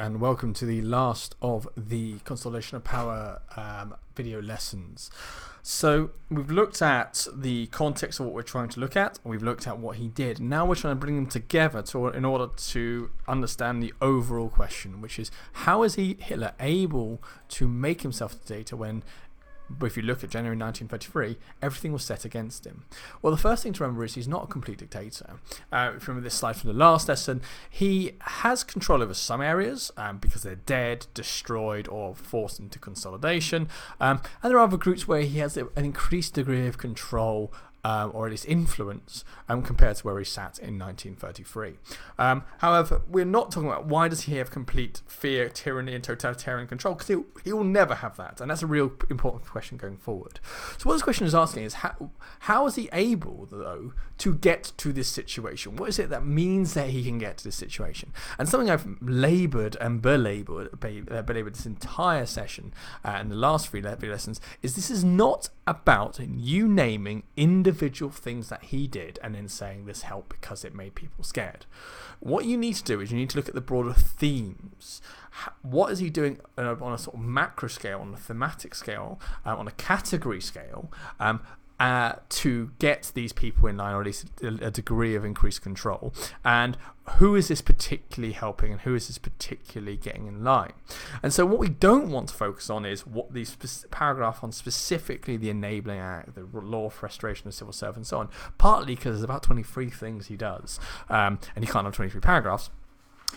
and welcome to the last of the Consolidation of Power video lessons. So we've looked at the context of what we're trying to look at, we've looked at what he did. Now we're trying to bring them together in order to understand the overall question, which is how is Hitler able to make himself a dictator when, if you look at January 1933, everything was set against him? Well, the first thing to remember is he's not a complete dictator. If you remember this slide from the last lesson, he has control over some areas because they're dead, destroyed, or forced into consolidation. And there are other groups where he has an increased degree of control or at least influence compared to where he sat in 1933. However, we're not talking about why does he have complete fear, tyranny, and totalitarian control, because he will never have that, and that's a real important question going forward. So what this question is asking is how is he able, though, to get to this situation? What is it that means that he can get to this situation? And something I've laboured and belaboured this entire session in the last three lessons is this is not about you naming individual things that he did and then saying this helped because it made people scared. What you need to do is you need to look at the broader themes. What is he doing on a sort of macro scale, on a thematic scale, on a category scale, to get these people in line, or at least a degree of increased control? And who is this particularly helping, and who is this particularly getting in line? And so what we don't want to focus on is what these paragraph on specifically the Enabling Act, the law for restoration of civil service, and so on, partly because there's about 23 things he does, and he can't have 23 paragraphs.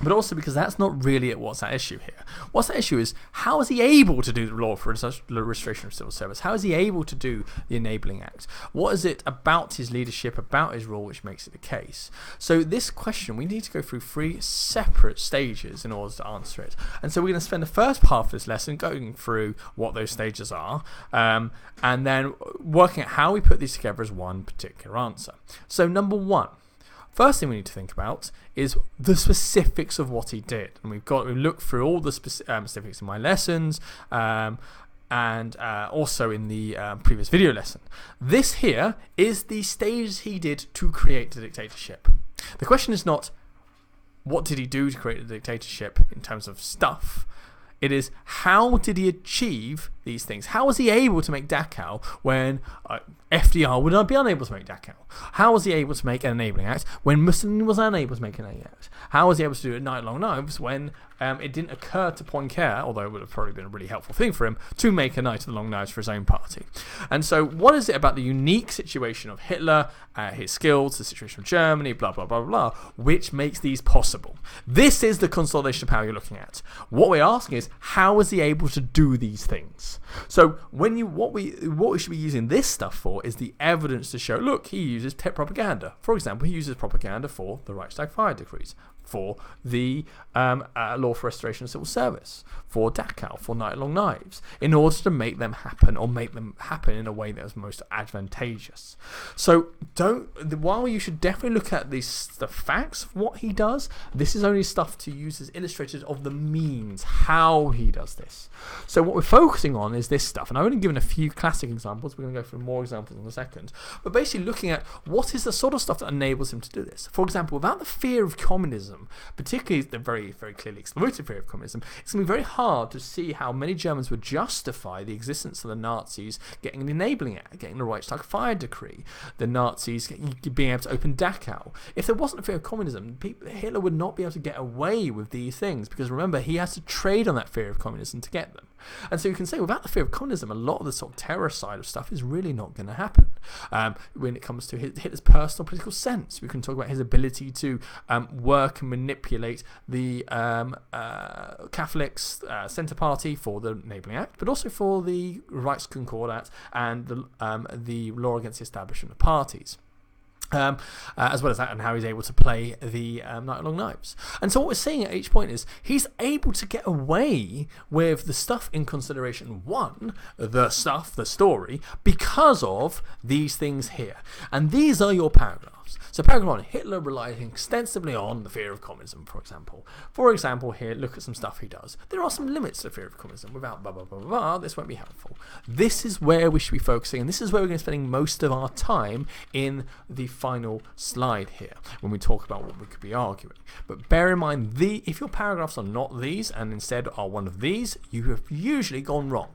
But also because that's not really what's at issue here. What's at issue is how is he able to do the law for restoration of civil service? How is he able to do the Enabling Act? What is it about his leadership, about his rule, which makes it the case? So this question, we need to go through 3 separate stages in order to answer it. And so we're going to spend the first half of this lesson going through what those stages are, and then working out how we put these together as one particular answer. So number 1. First thing we need to think about is the specifics of what he did, and we looked through all the specifics in my lessons, and also in the previous video lesson. This here is the stages he did to create the dictatorship. The question is not what did he do to create the dictatorship in terms of stuff. It is how did he achieve these things? How was he able to make Dachau when FDR would not be unable to make Dachau? How was he able to make an Enabling Act when Mussolini was unable to make an Enabling Act? How was he able to do a Night-Long Knives when it didn't occur to Poincaré, although it would have probably been a really helpful thing for him, to make a Night of the Long Knives for his own party? And so what is it about the unique situation of Hitler, his skills, the situation of Germany, blah, blah, blah, blah, which makes these possible? This is the consolidation of power you're looking at. What we're asking is, how is he able to do these things? So what we should be using this stuff for is the evidence to show, look, he uses propaganda. For example, he uses propaganda for the Reichstag fire decrees, for the law for restoration of civil service, for Dachau, for Night-Long Knives, in order to make them happen, or make them happen in a way that is most advantageous. So while you should definitely look at the facts of what he does, this is only stuff to use as illustrators of the means, how he does this. So what we're focusing on is this stuff, and I've only given a few classic examples. We're going to go through more examples in a second, but basically looking at what is the sort of stuff that enables him to do this. For example, without the fear of communism, particularly the very, very clearly exploitative fear of communism, it's going to be very hard to see how many Germans would justify the existence of the Nazis getting an Enabling Act, getting the Reichstag fire decree, the Nazis being able to open Dachau. If there wasn't a fear of communism, Hitler would not be able to get away with these things, because remember, he has to trade on that fear of communism to get them. And so you can say without the fear of communism, a lot of the sort of terror side of stuff is really not going to happen. When it comes to Hitler's personal political sense, we can talk about his ability to work and manipulate the Catholics' Centre Party for the Enabling Act, but also for the Reichskonkordat and the law against the establishment of parties. As well as that, and how he's able to play the Night-Long Knives. And so what we're seeing at each point is he's able to get away with the stuff in Consideration 1, the story, because of these things here. And these are your paragraphs. paragraphs. So paragraph 1, Hitler relied extensively on the fear of communism, for example. For example, here, look at some stuff he does. There are some limits to the fear of communism. Without blah, blah, blah, blah, blah, this won't be helpful. This is where we should be focusing, and this is where we're going to be spending most of our time in the final slide here, when we talk about what we could be arguing. But bear in mind, if your paragraphs are not these, and instead are one of these, you have usually gone wrong.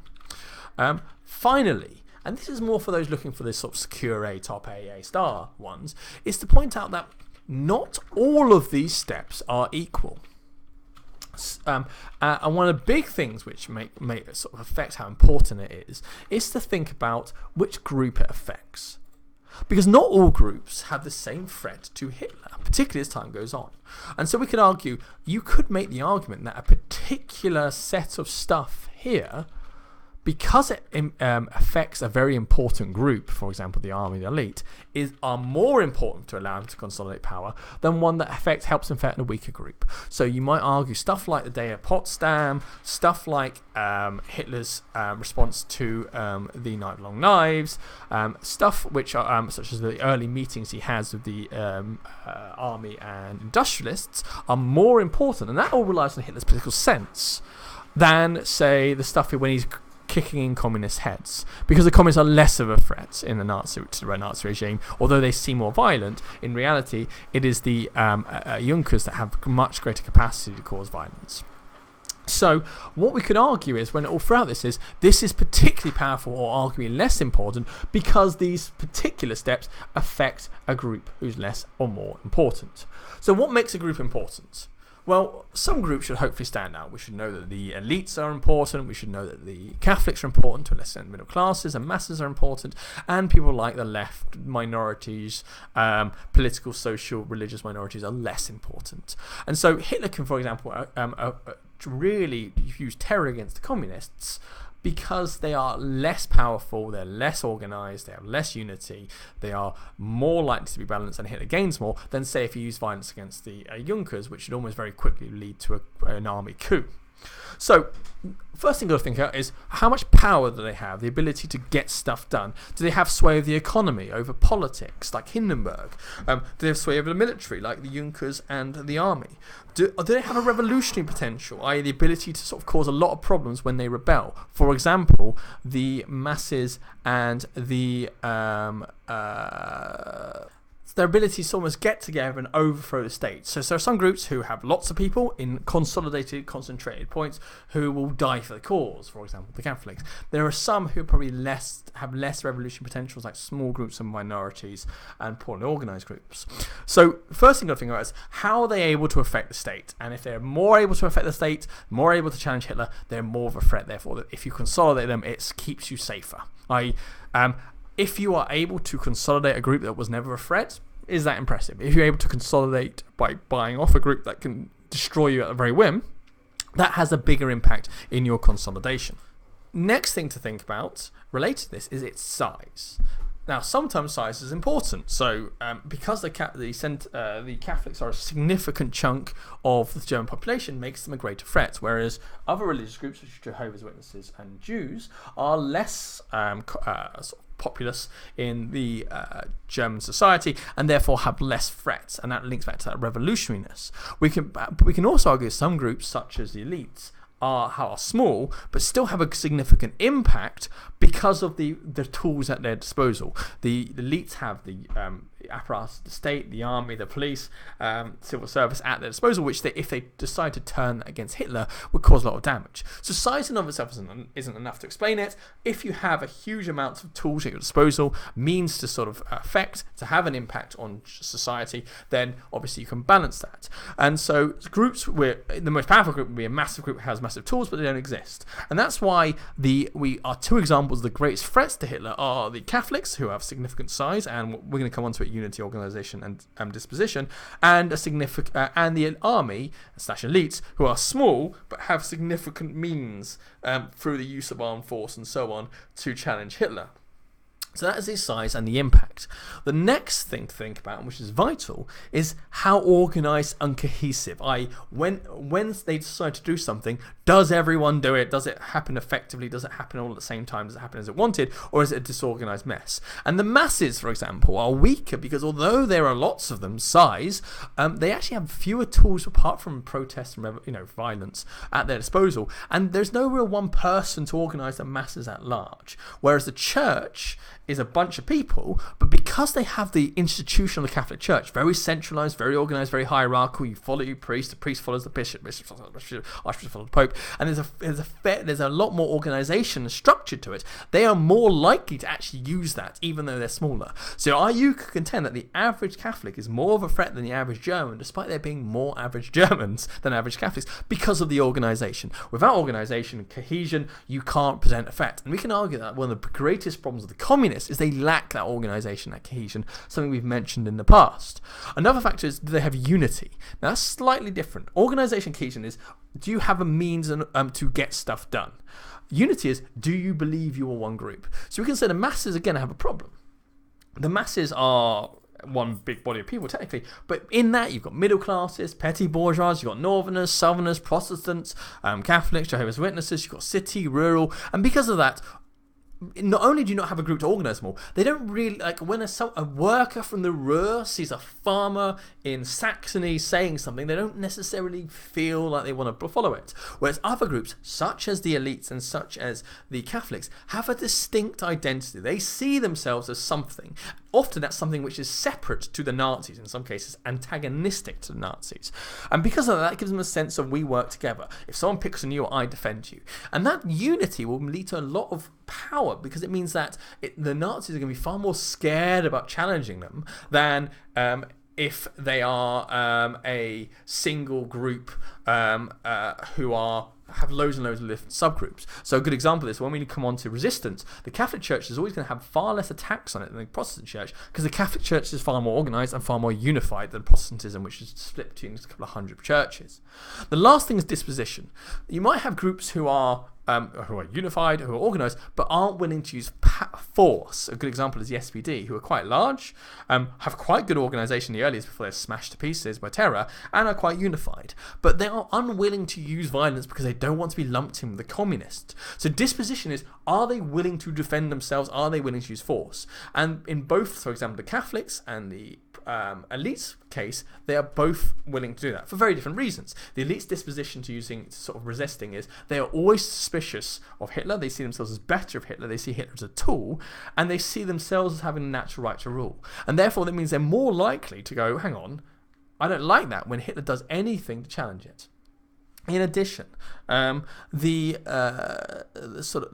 Finally, and this is more for those looking for this sort of secure A, top A star ones, is to point out that not all of these steps are equal. And one of the big things which may sort of affect how important it is to think about which group it affects. Because not all groups have the same threat to Hitler, particularly as time goes on. And so we could argue, you could make the argument that a particular set of stuff here, because it affects a very important group, for example, the army, the elite, are more important to allow him to consolidate power than one that helps affect a weaker group. So you might argue stuff like the Day of Potsdam, stuff like Hitler's response to the Night of Long Knives, stuff which are such as the early meetings he has with the army and industrialists, are more important, and that all relies on Hitler's political sense, than, say, the stuff when he's kicking in communist heads, because the communists are less of a threat in the Nazi regime. Although they seem more violent, in reality it is the Junkers that have much greater capacity to cause violence. So what we could argue is, when all throughout this is particularly powerful, or arguably less important, because these particular steps affect a group who's less or more important. So what makes a group important? Well, some groups should hopefully stand out. We should know that the elites are important. We should know that the Catholics are important to a lesser extent. Middle classes and masses are important. And people like the left, minorities, political, social, religious minorities are less important. And so Hitler can, for example, really use terror against the communists, because they are less powerful, they're less organised, they have less unity, they are more likely to be balanced and Hitler gains more than, say, if you use violence against the Junkers, which should almost very quickly lead to an army coup. So, first thing you've got to think about is, how much power do they have, the ability to get stuff done? Do they have sway of the economy over politics, like Hindenburg? Do they have sway over the military, like the Junkers and the army? Do they have a revolutionary potential, i.e. the ability to sort of cause a lot of problems when they rebel? For example, the masses and the their ability to almost get together and overthrow the state. So there are some groups who have lots of people in consolidated, concentrated points who will die for the cause, for example, the Catholics. There are some who probably have less revolution potentials, like small groups and minorities and poorly organised groups. So first thing I've got to think about is, how are they able to affect the state? And if they're more able to affect the state, more able to challenge Hitler, they're more of a threat. Therefore, if you consolidate them, it keeps you safer. If you are able to consolidate a group that was never a threat, is that impressive? If you're able to consolidate by buying off a group that can destroy you at the very whim, that has a bigger impact in your consolidation. Next thing to think about related to this is its size. Now, sometimes size is important. So, because the Catholics are a significant chunk of the German population, makes them a greater threat, whereas other religious groups, such as Jehovah's Witnesses and Jews, are less sort of populous in the German society, and therefore have less threats, and that links back to that revolutionariness. We can also argue some groups, such as the elites, are small, but still have a significant impact because of the tools at their disposal. The elites have the apparatus of the state, the army, the police, civil service at their disposal, which if they decide to turn against Hitler, would cause a lot of damage. So size in and of itself isn't enough to explain it. If you have a huge amount of tools at your disposal, means to sort of to have an impact on society, then obviously you can balance that. And so groups, the most powerful group would be a massive group that has massive tools, but they don't exist. And that's why two examples of the greatest threats to Hitler are the Catholics, who have significant size, and we're going to come on to it, unity, organisation, and disposition, and and the army / elites, who are small but have significant means through the use of armed force and so on to challenge Hitler. So that is the size and the impact. The next thing to think about, which is vital, is how organised and cohesive. When they decide to do something, does everyone do it? Does it happen effectively? Does it happen all at the same time? Does it happen as it wanted? Or is it a disorganised mess? And the masses, for example, are weaker because although there are lots of them, they actually have fewer tools apart from protest and violence at their disposal. And there's no real one person to organise the masses at large. Whereas the church is a bunch of people, but because they have the institution of the Catholic Church, very centralised, very organised, very hierarchical, you follow your priest, the priest follows the bishop, archbishop follows the pope, and there's a lot more organisation and structure to it. They are more likely to actually use that, even though they're smaller. So you could contend that the average Catholic is more of a threat than the average German, despite there being more average Germans than average Catholics, because of the organisation. Without organisation and cohesion, you can't present a threat. And we can argue that one of the greatest problems of the communists is they lack that organisation, that cohesion, something we've mentioned in the past. Another factor is, do they have unity? Now that's slightly different. Organisation, cohesion is, do you have a means to get stuff done? Unity is, do you believe you are one group? So we can say the masses, again, have a problem. The masses are one big body of people, technically, but in that you've got middle classes, petty bourgeois, you've got northerners, southerners, Protestants, Catholics, Jehovah's Witnesses, you've got city, rural, and because of that, not only do you not have a group to organise them all, they don't really, like when a worker from the Ruhr sees a farmer in Saxony saying something, they don't necessarily feel like they want to follow it. Whereas other groups, such as the elites and such as the Catholics, have a distinct identity. They see themselves as something. Often that's something which is separate to the Nazis, in some cases antagonistic to the Nazis. And because of that gives them a sense of we work together. If someone picks on you, I defend you. And that unity will lead to a lot of power, because it means that the Nazis are going to be far more scared about challenging them than if they are a single group who have loads and loads of different subgroups. So a good example of this, when we come on to resistance, the Catholic Church is always going to have far less attacks on it than the Protestant Church, because the Catholic Church is far more organised and far more unified than Protestantism, which is split between a couple of hundred churches. The last thing is disposition. You might have groups who are unified, who are organised, but aren't willing to use force. A good example is the SPD, who are quite large, have quite good organisation in the earliest before they're smashed to pieces by terror, and are quite unified. But they are unwilling to use violence because they don't want to be lumped in with the communists. So disposition is, are they willing to defend themselves? Are they willing to use force? And in both, for example, the Catholics and the elites case, they are both willing to do that for very different reasons. The elites' disposition to sort of resisting is they are always suspicious of Hitler. They see themselves as better of Hitler. They see Hitler as a tool, and they see themselves as having a natural right to rule. And therefore, that means they're more likely to go, hang on, I don't like that when Hitler does anything to challenge it. In addition, the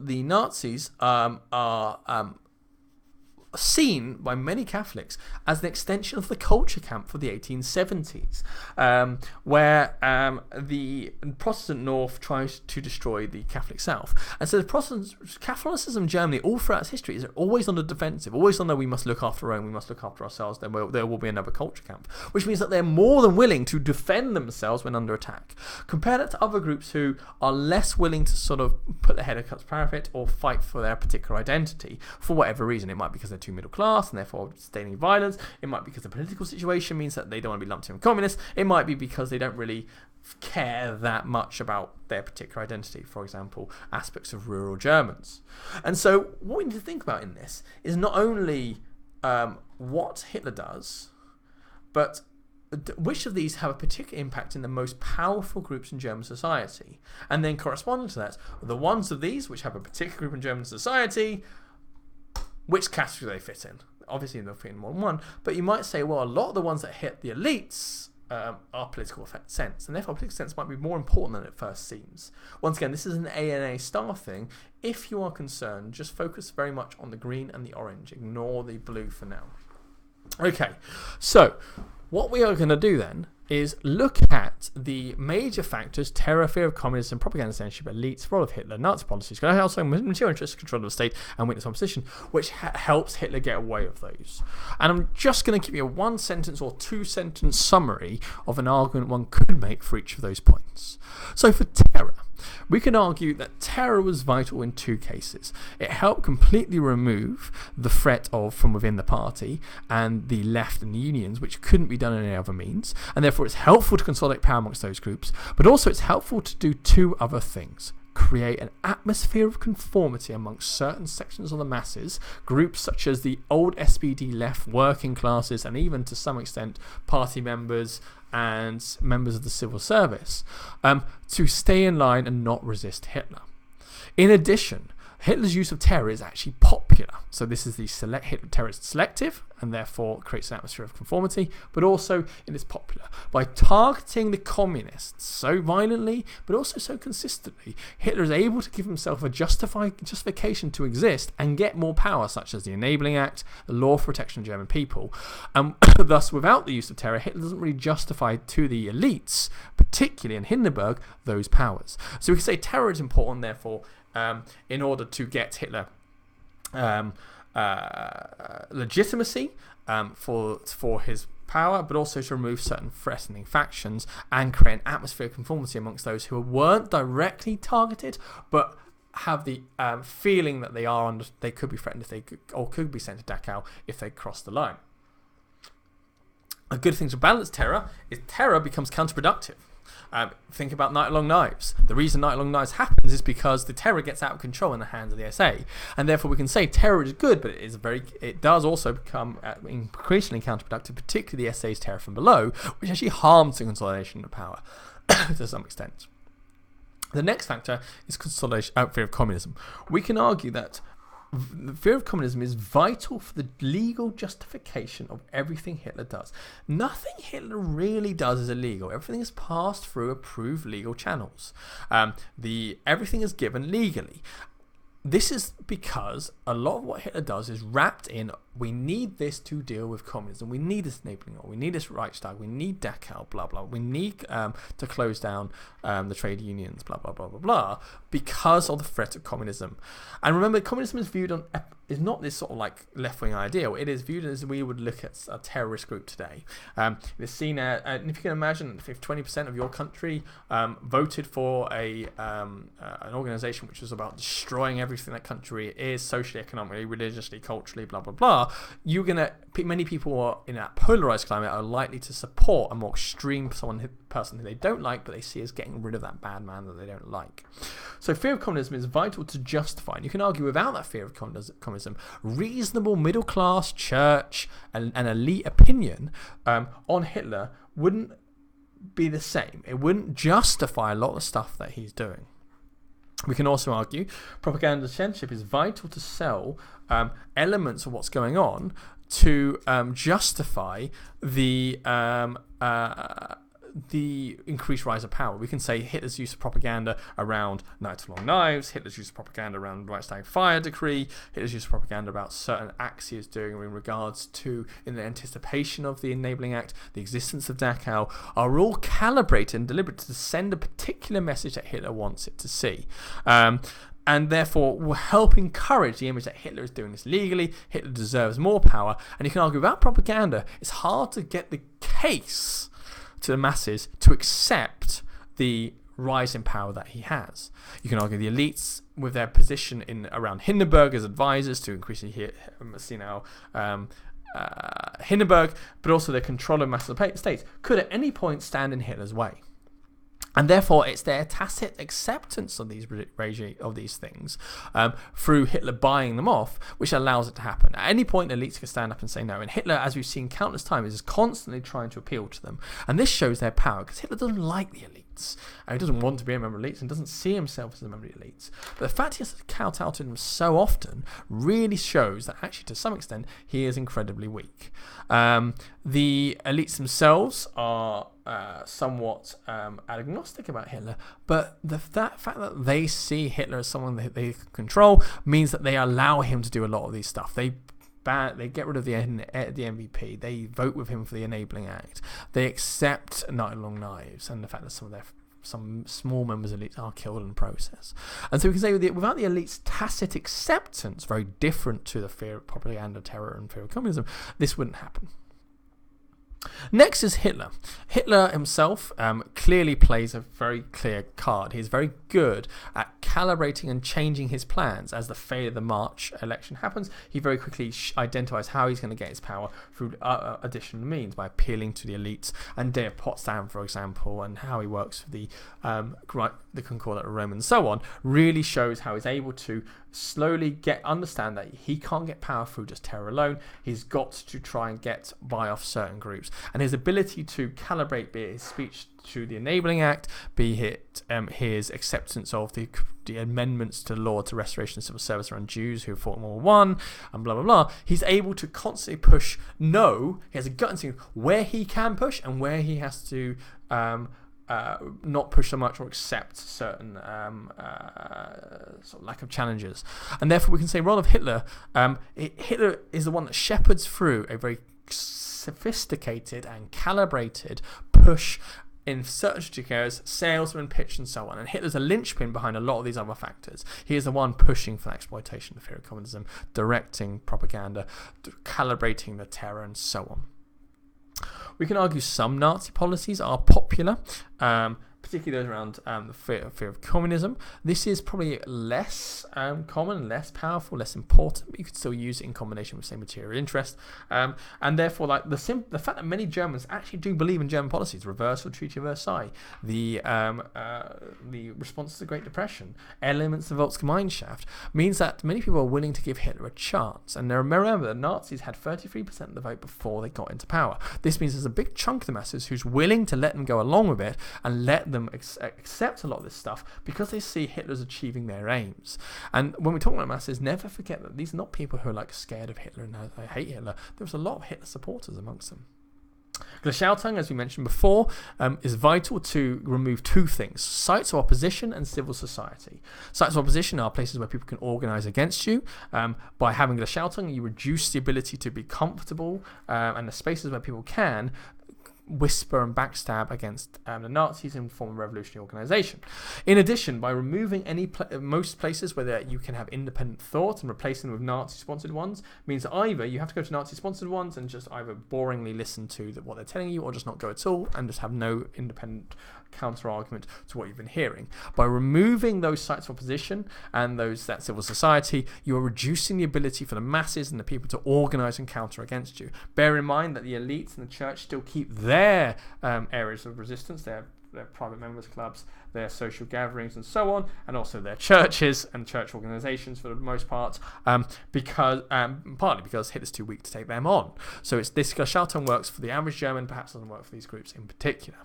Nazis are seen by many Catholics as an extension of the culture camp for the 1870s, where the Protestant North tries to destroy the Catholic South. And so Catholicism in Germany, all throughout its history, is always on the defensive, always on the we must look after our own, we must look after ourselves, there will be another culture camp, which means that they're more than willing to defend themselves when under attack. Compare that to other groups who are less willing to sort of put their head across the parapet or fight for their particular identity for whatever reason. It might be because they're too middle class and therefore disdaining violence. It might be because the political situation means that they don't want to be lumped in with communists. It might be because they don't really care that much about their particular identity, for example, aspects of rural Germans. And so what we need to think about in this is not only what Hitler does, but which of these have a particular impact in the most powerful groups in German society. And then corresponding to that, the ones of these which have a particular group in German society, which category they fit in. Obviously they'll fit in more than one, but you might say, well, a lot of the ones that hit the elites are political sense, and therefore political sense might be more important than it first seems. Once again, this is an ANA star thing. If you are concerned, just focus very much on the green and the orange. Ignore the blue for now. Okay, so what we are going to do then is look at the major factors: terror, fear of communism, propaganda, censorship, elites, role of Hitler, Nazi policies, also material interest, control of the state, and witness opposition, which helps Hitler get away with those. And I'm just going to give you a one-sentence or two-sentence summary of an argument one could make for each of those points. So for terror, we can argue that terror was vital in two cases. It helped completely remove the threat from within the party and the left and the unions, which couldn't be done in any other means, and therefore it's helpful to consolidate power amongst those groups, but also it's helpful to do two other things. Create an atmosphere of conformity amongst certain sections of the masses, groups such as the old SPD left, working classes, and even to some extent party members and members of the civil service, to stay in line and not resist Hitler. In addition, Hitler's use of terror is actually popular. So this is the Hitler terror is selective and therefore creates an atmosphere of conformity, but also it is popular. By targeting the communists so violently, but also so consistently, Hitler is able to give himself a justification to exist and get more power, such as the Enabling Act, the law for protection of German people. Thus, without the use of terror, Hitler doesn't really justify to the elites, particularly in Hindenburg, those powers. So we can say terror is important, therefore, in order to get Hitler legitimacy for his power, but also to remove certain threatening factions and create an atmosphere of conformity amongst those who weren't directly targeted, but have the feeling that they could be threatened or could be sent to Dachau if they cross the line. A good thing to balance terror is terror becomes counterproductive. Think about Night Long Knives. The reason Night Long Knives happens is because the terror gets out of control in the hands of the SA, and therefore we can say terror is good, but it does also become increasingly counterproductive, particularly the SA's terror from below, which actually harms the consolidation of power to some extent. The next factor is fear of communism. We can argue that the fear of communism is vital for the legal justification of everything Hitler does. Nothing Hitler really does is illegal. Everything is passed through approved legal channels. Everything is given legally. This is because a lot of what Hitler does is wrapped in, we need this to deal with communism. We need this enabling law. We need this Reichstag. We need Dachau, blah, blah. We need to close down the trade unions, blah, blah, blah, blah, blah, because of the threat of communism. And remember, communism is viewed is not this sort of like left-wing ideal. It is viewed as we would look at a terrorist group today. It's seen, and if you can imagine, if 20% of your country voted for an organization which was about destroying everything that country is, socially, economically, religiously, culturally, blah, blah, blah, many people in that polarized climate are likely to support a more extreme person who they don't like, but they see as getting rid of that bad man that they don't like. So fear of communism is vital to justify, and you can argue without that fear of communism, reasonable middle class, church, and elite opinion on Hitler wouldn't be the same. It wouldn't justify a lot of the stuff that he's doing. We can also argue propaganda censorship is vital to sell elements of what's going on to justify the increased rise of power. We can say Hitler's use of propaganda around Night Long Knives, Hitler's use of propaganda around Reichstag fire decree, Hitler's use of propaganda about certain acts he is doing in regards to, in the anticipation of the Enabling Act, the existence of Dachau, are all calibrated and deliberate to send a particular message that Hitler wants it to see. And therefore will help encourage the image that Hitler is doing this legally, Hitler deserves more power, and you can argue without propaganda, it's hard to get the case to the masses to accept the rise in power that he has. You can argue the elites, with their position around Hindenburg as advisors to increasingly see now Hindenburg, but also their control of massive states, could at any point stand in Hitler's way. And therefore, it's their tacit acceptance of these things through Hitler buying them off, which allows it to happen. At any point, elites can stand up and say no. And Hitler, as we've seen countless times, is constantly trying to appeal to them. And this shows their power, because Hitler doesn't like the elites. And he doesn't want to be a member of elites and doesn't see himself as a member of the elites. But the fact he has to kowtow to them so often really shows that actually, to some extent, he is incredibly weak. The elites themselves are somewhat agnostic about Hitler, but that fact that they see Hitler as someone that they control means that they allow him to do a lot of these stuff. They get rid of the MVP. They vote with him for the Enabling Act. They accept Night Long Knives and the fact that some small members of elites are killed in the process. And so we can say without the elites' tacit acceptance, very different to the fear of propaganda, terror, and fear of communism, this wouldn't happen. Next is Hitler. Hitler himself clearly plays a very clear card. He's very good at calibrating and changing his plans. As the failure of the March election happens, he very quickly identifies how he's going to get his power through additional means, by appealing to the elites. And Day of Potsdam, for example, and how he works with the Concordat of Rome and so on, really shows how he's able to slowly understand that he can't get power through just terror alone. He's got to try and buy off certain groups. And his ability to calibrate, be it his speech to the Enabling Act, be it his acceptance of the amendments to law to restoration of civil service around Jews who fought in World War I, and blah, blah, blah. He's able to constantly push he has a gut instinct where he can push and where he has to not push so much or accept certain sort of lack of challenges. And therefore we can say, role of Hitler, Hitler is the one that shepherds through a very sophisticated and calibrated push in certain strategic areas, salesman, pitch, and so on. And Hitler's a linchpin behind a lot of these other factors. He is the one pushing for exploitation, the fear of communism, directing propaganda, calibrating the terror, and so on. We can argue some Nazi policies are popular, particularly those around the fear of communism. This is probably less common, less powerful, less important, but you could still use it in combination with, say, material interest. And therefore, like the fact that many Germans actually do believe in German policies, reversal of the Treaty of Versailles, the response to the Great Depression, elements of Volksgemeinschaft, means that many people are willing to give Hitler a chance. And remember, the Nazis had 33% of the vote before they got into power. This means there's a big chunk of the masses who's willing to let them go along with it and let them accept a lot of this stuff because they see Hitler's achieving their aims. And when we talk about masses, never forget that these are not people who are like scared of Hitler and they hate Hitler. There was a lot of Hitler supporters amongst them. Gleichschaltung, as we mentioned before, is vital to remove two things: sites of opposition and civil society. Sites of opposition are places where people can organise against you. By having Gleichschaltung, you reduce the ability to be comfortable, and the spaces where people can whisper and backstab against the Nazis and form a revolutionary organisation. In addition, by removing most places where you can have independent thought and replacing them with Nazi-sponsored ones, means that either you have to go to Nazi-sponsored ones and just either boringly listen to what they're telling you, or just not go at all and just have no independent counter-argument to what you've been hearing. By removing those sites of opposition and that civil society, you are reducing the ability for the masses and the people to organise and counter against you. Bear in mind that the elites and the church still keep their areas of resistance, their private members clubs, their social gatherings and so on, and also their churches and church organisations for the most part, partly because Hitler's too weak to take them on. So this Gleichschaltung works for the average German, perhaps doesn't work for these groups in particular.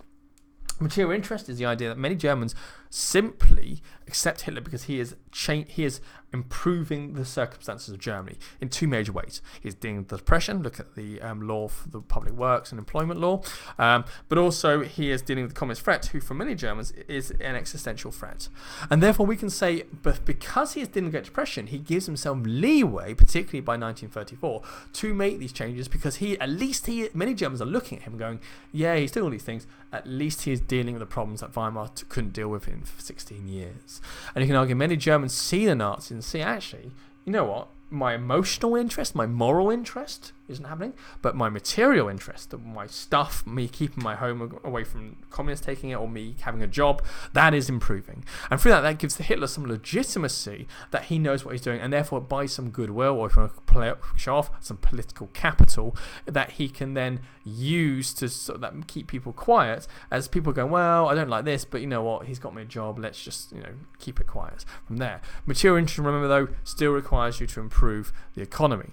Material interest is the idea that many Germans simply accept Hitler because he is improving the circumstances of Germany in two major ways. He's dealing with the depression, look at the law for the public works and employment law, but also he is dealing with the communist threat, who for many Germans is an existential threat. And therefore we can say, but because he is dealing with the Great Depression, he gives himself leeway, particularly by 1934, to make these changes, because many Germans are looking at him going, yeah, he's doing all these things, at least he is dealing with the problems that Weimar couldn't deal with in 16 years. And you can argue many Germans see the Nazis and see, actually, you know what, my emotional interest, my moral interest isn't happening, but my material interest, my stuff, me keeping my home away from communists taking it, or me having a job, that is improving. And through that gives Hitler some legitimacy that he knows what he's doing, and therefore by some goodwill, or if you want to show off, some political capital that he can then use to sort of keep people quiet, as people go, well, I don't like this, but you know what, he's got me a job, let's just keep it quiet from there. Material interest, remember though, still requires you to improve the economy.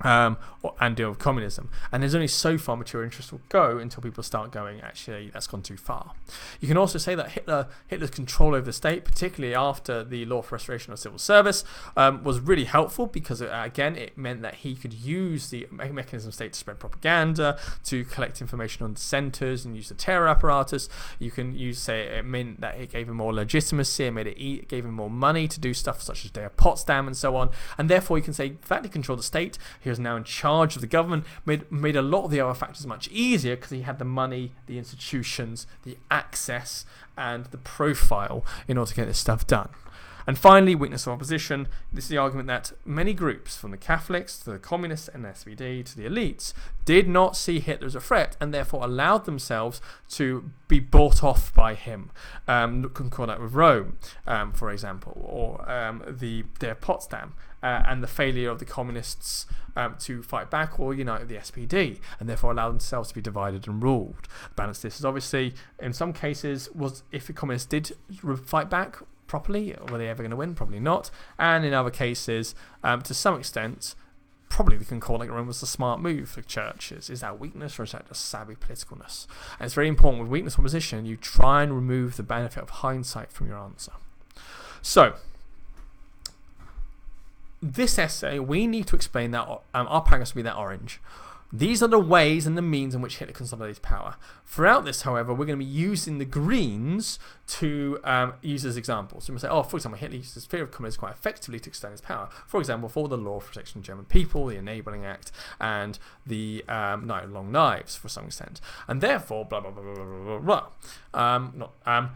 And deal with communism. And there's only so far material interest will go until people start going, actually, that's gone too far. You can also say that Hitler's control over the state, particularly after the law for restoration of civil service, was really helpful because, again, it meant that he could use the mechanism of state to spread propaganda, to collect information on dissenters and use the terror apparatus. You can it meant that it gave him more legitimacy, it gave him more money to do stuff such as Day of Potsdam and so on. And therefore, you can say, the fact he controlled the state, he was now in charge of the government, made a lot of the other factors much easier because he had the money, the institutions, the access, and the profile in order to get this stuff done. And finally, weakness of opposition. This is the argument that many groups, from the Catholics to the communists and SPD to the elites, did not see Hitler as a threat and therefore allowed themselves to be bought off by him. You can call that with Rome, for example, or their Potsdam. And the failure of the communists to fight back or unite with the SPD, and therefore allow themselves to be divided and ruled. The balance of this is obviously, in some cases, was if the communists did fight back properly, were they ever going to win? Probably not. And in other cases, to some extent, probably we can call it Rome was a smart move for churches. Is that weakness or is that just savvy politicalness? And it's very important with weakness opposition, you try and remove the benefit of hindsight from your answer. So, this essay, we need to explain that our paragraphs will be that orange. These are the ways and the means in which Hitler consolidates power. Throughout this, however, we're going to be using the greens to use as examples. So we say, for example, Hitler used his fear of communism quite effectively to extend his power. For example, for the Law of Protection of German People, the Enabling Act, and the Night of Long Knives, for some extent. And therefore, blah, blah, blah, blah, blah, blah, blah.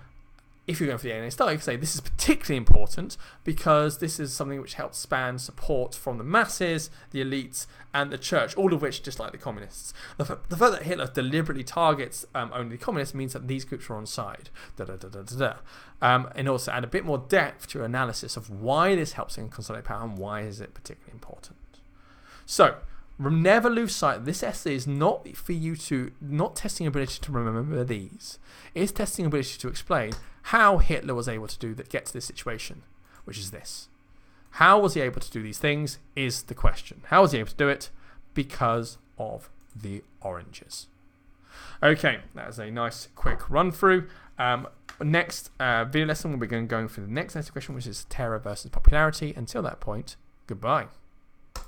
If you're going for the ANA style, you can say this is particularly important because this is something which helps span support from the masses, the elites, and the church, all of which dislike the communists. The fact that Hitler deliberately targets only the communists means that these groups are on side. And also add a bit more depth to your analysis of why this helps in consolidate power and why is it particularly important. So, never lose sight. This essay is not for you not testing your ability to remember these. It's testing your ability to explain how Hitler was able to get to this situation, which is this. How was he able to do these things is the question. How was he able to do it? Because of the oranges. Okay, that is a nice quick run through. Next video lesson, we'll be going through the next question, which is terror versus popularity. Until that point, goodbye.